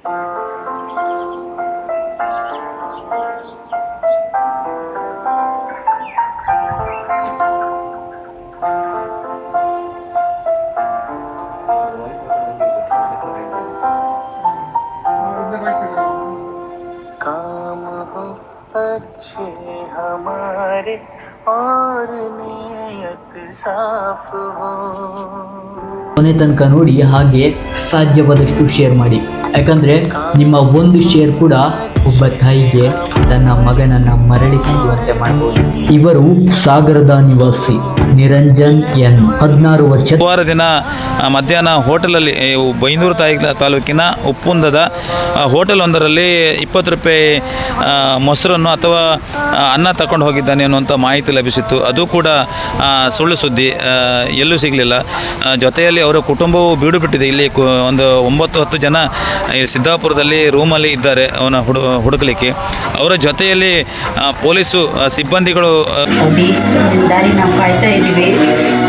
काम हो अच्छे हमारे और नियत साफ हो. ಕೊನೆ ತನಕ ನೋಡಿ, ಹಾಗೆ ಸಾಧ್ಯವಾದಷ್ಟು ಶೇರ್ ಮಾಡಿ. ಯಾಕಂದ್ರೆ ನಿಮ್ಮ ಒಂದು ಶೇರ್ ಕೂಡ ಒಬ್ಬ ತಾಯಿಗೆ ತನ್ನ ಮಗನನ್ನ ಮರಳಿ ಸಿಗುವಂತೆ ಮಾಡಬಹುದು. ಇವರು ಸಾಗರದ ನಿವಾಸಿ ನಿರಂಜನ್ ಎನ್, 16 ವರ್ಷ. ಬುಧವಾರ ದಿನ ಮಧ್ಯಾಹ್ನ ಹೋಟೆಲಲ್ಲಿ ಬೈಂದೂರು ತಾಲೂಕಿನ ಉಪ್ಪುಂದದ ಹೋಟೆಲ್ ಒಂದರಲ್ಲಿ 20 ರೂಪಾಯಿ ಮೊಸರನ್ನು ಅಥವಾ ಅನ್ನ ತಗೊಂಡು ಹೋಗಿದ್ದಾನೆ ಅನ್ನುವಂಥ ಮಾಹಿತಿ ಲಭಿಸಿತ್ತು. ಅದು ಕೂಡ ಸುಳ್ಳು ಸುದ್ದಿ, ಎಲ್ಲೂ ಸಿಗಲಿಲ್ಲ. ಜೊತೆಯಲ್ಲಿ ಅವರ ಕುಟುಂಬವು ಬೀಡು ಬಿಟ್ಟಿದೆ. ಇಲ್ಲಿ ಒಂದು 9-10 ಜನ ಸಿದ್ದಾಪುರದಲ್ಲಿ ರೂಮಲ್ಲಿ ಇದ್ದಾರೆ ಅವನ ಹುಡುಕಲಿಕ್ಕೆ. ಅವರ ಜೊತೆಯಲ್ಲಿ ಪೊಲೀಸು ಸಿಬ್ಬಂದಿಗಳು ದಾರಿ ನಾವು ಕಾಯ್ತಾ ಇದ್ದೀವಿ.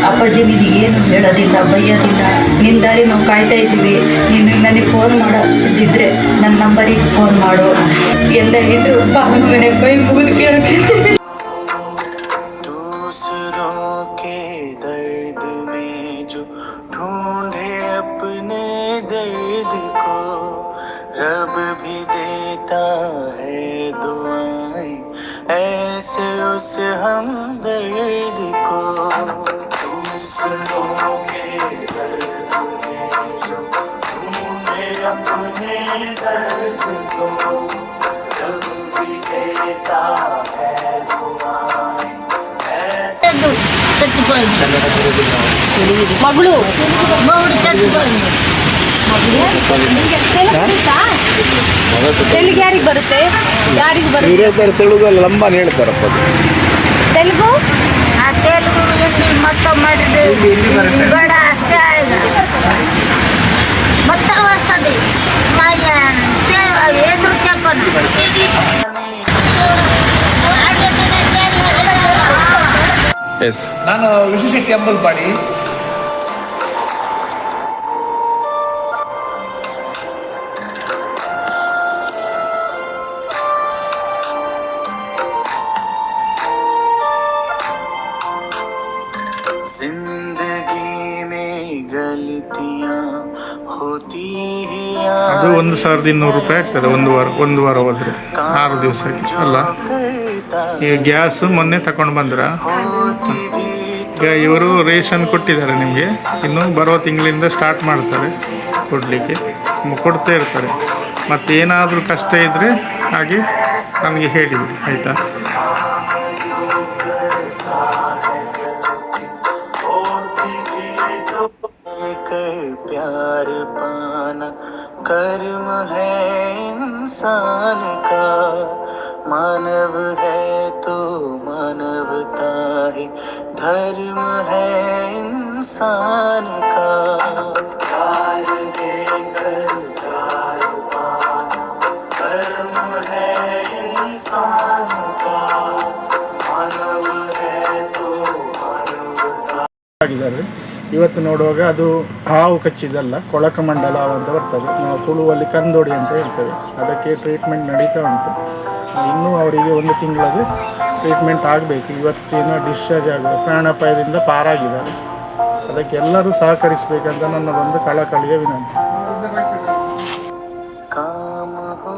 ಅಪ್ಪಾಜಿ ನಿನಗೇನು ಹೇಳೋದಿಲ್ಲ, ಬೈಯೋದಿಲ್ಲ, ನಿನ್ನ ದಾರಿ ನಾವು ಕಾಯ್ತಾ ಇದ್ದೀವಿ. ನೀನು ನನಗೆ ಫೋನ್ ಮಾಡೋದಿದ್ರೆ ನನ್ನ ನಂಬರಿಗೆ ಫೋನ್ ಮಾಡು. ಎಲ್ಲ ಇದ್ರು ಮನೆ ಕೈ ಮುಗಿದು ಕೇಳ್ತೀನಿ. रब भी देता है दुआएं ऐसे उस हमदर्द को. दूसरों के दर्द में जो ढूंढे अपने दर्द को, रब भी देता है दुआएं ऐसे. ಮಗಳು ಚಚ್ಚಿಕೊಂಡು ತೆಲುಗು ಯಾರಿಗೆ ಬರುತ್ತೆ? ತೆಲುಗು ಲಂಬಾನ್ ಹೇಳ್ತಾರಪ್ಪ. ತೆಲುಗು ತೆಲುಗು ಹಿಂದಿ మొత్తం బడ మొత్తం వస్తుంది. ఎదురు చెప్పను. ನಾನು ವಿಶ್ವಶೆಟ್ಟಿ ಅಂಬಲ್ಪಾಡಿ. जिंदगी में गलतियां होती ही. ಅದು 1200 ರೂಪಾಯಿ ಆಗ್ತದೆ ಒಂದು ವಾರ ಹೋದ್ರೆ, 6 ದಿವಸಕ್ಕೆ ಅಲ್ಲ. ಈಗ ಗ್ಯಾಸ್ ಮೊನ್ನೆ ತಗೊಂಡು ಬಂದ್ರ. ಈಗ ಇವರು ರೇಷನ್ ಕೊಟ್ಟಿದ್ದಾರೆ ನಿಮಗೆ, ಇನ್ನು ಬರುವ ತಿಂಗಳಿಂದ ಸ್ಟಾರ್ಟ್ ಮಾಡ್ತಾರೆ ಕೊಡಲಿಕ್ಕೆ, ಕೊಡ್ತಾ ಇರ್ತಾರೆ. ಮತ್ತೇನಾದರೂ ಕಷ್ಟ ಇದ್ದರೆ ಹಾಗೆ ನನಗೆ ಹೇಳಿಬಿಡಿ, ಆಯಿತಾ? प्यार पाना कर्म है इंसान का. मानव है तो मानवता ही धर्म है इंसान का. प्यार देकर प्यार पाना कर्म है इंसान का. मानव है तो मानवता. ಇವತ್ತು ನೋಡುವಾಗ ಅದು ಹಾವು ಕಚ್ಚಿದಲ್ಲ, ಕೊಳಕಮಂಡಲ ಅಂತ ಬರ್ತದೆ. ನಾವು ತುಳುವಲ್ಲಿ ಕಂದೋಡಿ ಅಂತ ಹೇಳ್ತೇವೆ. ಅದಕ್ಕೆ ಟ್ರೀಟ್ಮೆಂಟ್ ನಡೀತಾ ಉಂಟು. ಇನ್ನೂ ಅವರಿಗೆ 1 ತಿಂಗಳದು ಟ್ರೀಟ್ಮೆಂಟ್ ಆಗಬೇಕು. ಇವತ್ತಿನ ಡಿಸ್ಚಾರ್ಜ್ ಆಗುವ ಪ್ರಾಣಾಪಾಯದಿಂದ ಪಾರಾಗಿದ್ದಾರೆ. ಅದಕ್ಕೆ ಎಲ್ಲರೂ ಸಹಕರಿಸಬೇಕಂತ ನನ್ನದೊಂದು ಕಳಕಳಿಯ ವಿನಂತಿ. काम हो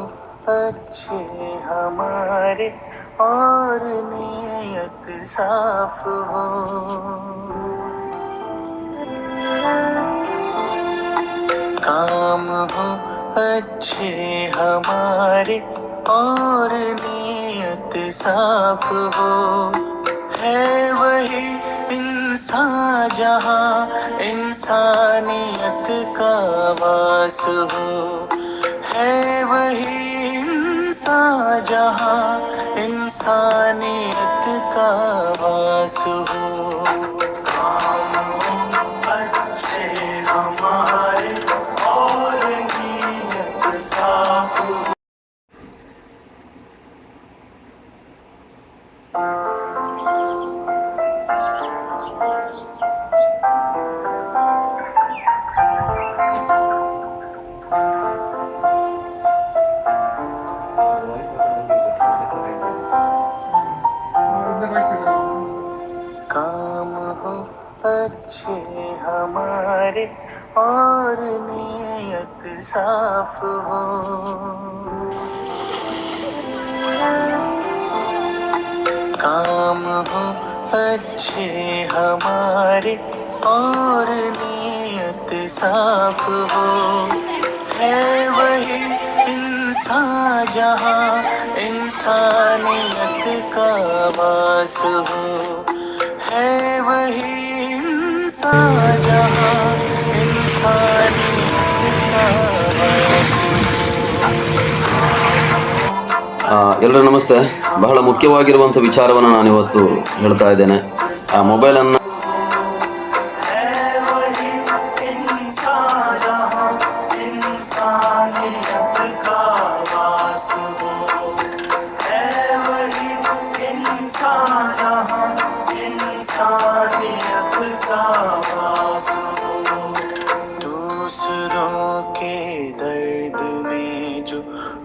अच्छे हमारे और नियत साफ हो. काम हो अच्छे हमारे और नियत साफ हो. है वही इंसान जहाँ इंसानियत का वास हो. है वही इंसान जहाँ इंसानियत का वास हो. काम हो अच्छे हमारे और नियत साफ हो. हमारे और नीयत साफ हो। काम हो अच्छे हमारे और नीयत साफ हो। है वही इंसान जहाँ इंसानियत का वास हो। है वही इंसान जहाँ इंसानियत का वास हो। ಎಲ್ಲರೂ ನಮಸ್ತೆ. ಬಹಳ ಮುಖ್ಯವಾಗಿರುವಂಥ ವಿಚಾರವನ್ನು ನಾನು ಇವತ್ತು ಹೇಳ್ತಾ ಇದ್ದೇನೆ. ಆ ಮೊಬೈಲನ್ನು दूसरों के दर्द में जो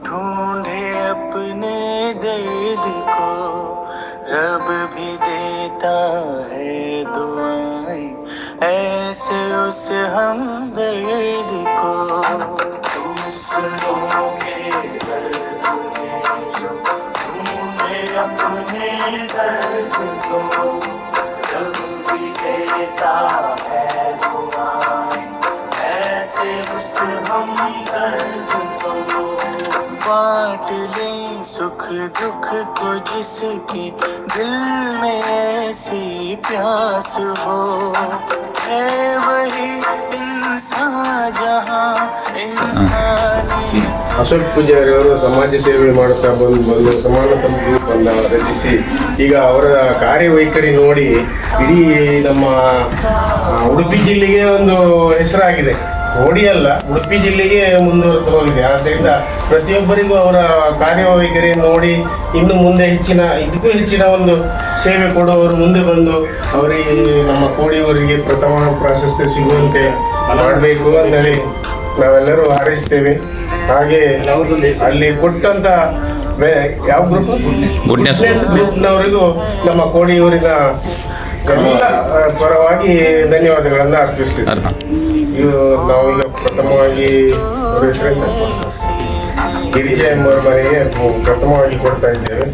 ढूंढे अपने दर्द को, रब भी देता है दुआएं ऐसे उस हमदर्द को। दूसरों के दर्द में जो ढूंढे अपने दर्द को, रब भी देता है दुआएं ऐसे उस हमदर्द को। बांट ले सुख दुख को जिसके दिल में ऐसी प्यास हो। है वही इंसान जहाँ इंसानी ಅಶೋಕ್ ಪೂಜಾರಿ ಅವರು ಸಮಾಜ ಸೇವೆ ಮಾಡುತ್ತಾ ಬಂದು ಸಮಾನತಾ ಗ್ರೂಪನ್ನು ರಚಿಸಿ ಈಗ ಅವರ ಕಾರ್ಯವೈಖರಿ ನೋಡಿ ಇಡೀ ನಮ್ಮ ಉಡುಪಿ ಜಿಲ್ಲೆಗೆ ಒಂದು ಹೆಸರಾಗಿದೆ. ಓಡಿಯಲ್ಲ, ಉಡುಪಿ ಜಿಲ್ಲೆಗೆ ಮುಂದುವರೆದು ಹೋಗಿದೆ. ಆದ್ದರಿಂದ ಪ್ರತಿಯೊಬ್ಬರಿಗೂ ಅವರ ಕಾರ್ಯವೈಖರಿಯನ್ನು ನೋಡಿ ಇನ್ನು ಮುಂದೆ ಇದಕ್ಕೂ ಹೆಚ್ಚಿನ ಒಂದು ಸೇವೆ ಕೊಡುವವರು ಮುಂದೆ ಬಂದು ಅವರಿಗೆ ನಮ್ಮ ಕೋಡಿಯವರಿಗೆ ಪ್ರಥಮ ಪ್ರಾಶಸ್ತ್ಯ ಸಿಗುವಂತೆ ಮಾಡಬೇಕು ಅಂತೇಳಿ ನಾವೆಲ್ಲರೂ ಹಾರೈಸ್ತೇವೆ. ಹಾಗೆ ಅಲ್ಲಿ ಕೊಟ್ಟಂತ ಯಾವ ಗುಡ್ನೆಸ್ ಗ್ರೂಪ್ನವರಿಗೂ ನಮ್ಮ ಕೋಡಿಯವರಿನ ಎಲ್ಲ ಪರವಾಗಿ ಧನ್ಯವಾದಗಳನ್ನು ಅರ್ಪಿಸ್ತೀವಿ. ನಾವೀಗ ಪ್ರಥಮವಾಗಿ ಅವರ ಹೆಸರಿಂದ ಗಿರಿಜಾ ಎಂಬವರ ಮನೆಗೆ ಪ್ರಥಮವಾಗಿ ಕೊಡ್ತಾ ಇದ್ದೇವೆ.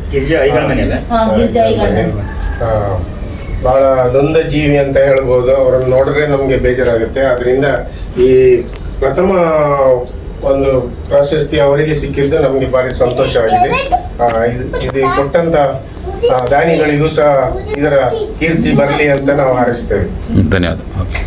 ಬಹಳ ನೊಂದ ಜೀವಿ ಅಂತ ಹೇಳ್ಬೋದು. ಅವರನ್ನು ನೋಡಿದ್ರೆ ನಮಗೆ ಬೇಜಾರಾಗುತ್ತೆ. ಅದರಿಂದ ಈ ಪ್ರಥಮ ಒಂದು ಪ್ರಾಶಸ್ತ್ಯ ಅವರಿಗೆ ಸಿಕ್ಕಿದ್ದು ನಮಗೆ ಭಾರಿ ಸಂತೋಷವಾಗಿದೆ. ಇದು ಕೊಟ್ಟಂತ ದಾನಿಗಳಿಗೂ ಸಹ ಇದರ ಕೀರ್ತಿ ಬರಲಿ ಅಂತ ನಾವು ಹಾರೈಸ್ತೇವೆ. ಧನ್ಯವಾದ. ಓಕೆ.